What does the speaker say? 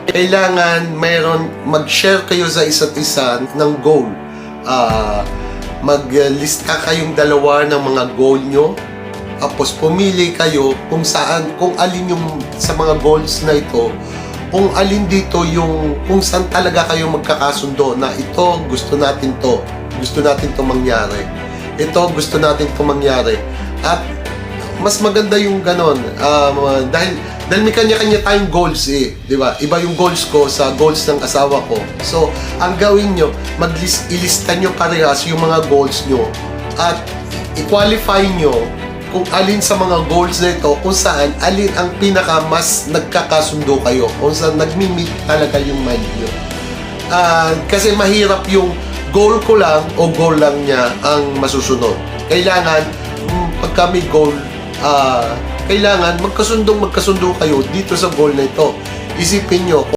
Kailangan mag-share kayo sa isa't isa ng goal. Maglista kayong dalawa ng mga goal nyo. Tapos pumili kayo kung alin yung sa mga goals na ito, kung alin dito yung kung saan talaga kayo magkakasundo na ito gusto natin to mangyari. Ito gusto natin to mangyari. At mas maganda yung ganon, dahil may kanya-kanya tayong goals di ba? Iba yung goals ko sa goals ng asawa ko. So, ang gawin nyo, ilista nyo parehas yung mga goals nyo at i-qualify nyo kung alin sa mga goals na ito, kung saan alin ang pinaka mas nagkakasundo kayo, kung saan nagmi-meet talaga yung mind nyo. Kasi mahirap yung goal ko lang o goal lang niya ang masusunod. Kailangan, pagka may goal, kailangan magkasundo kayo dito sa goal na ito. Isipin nyo,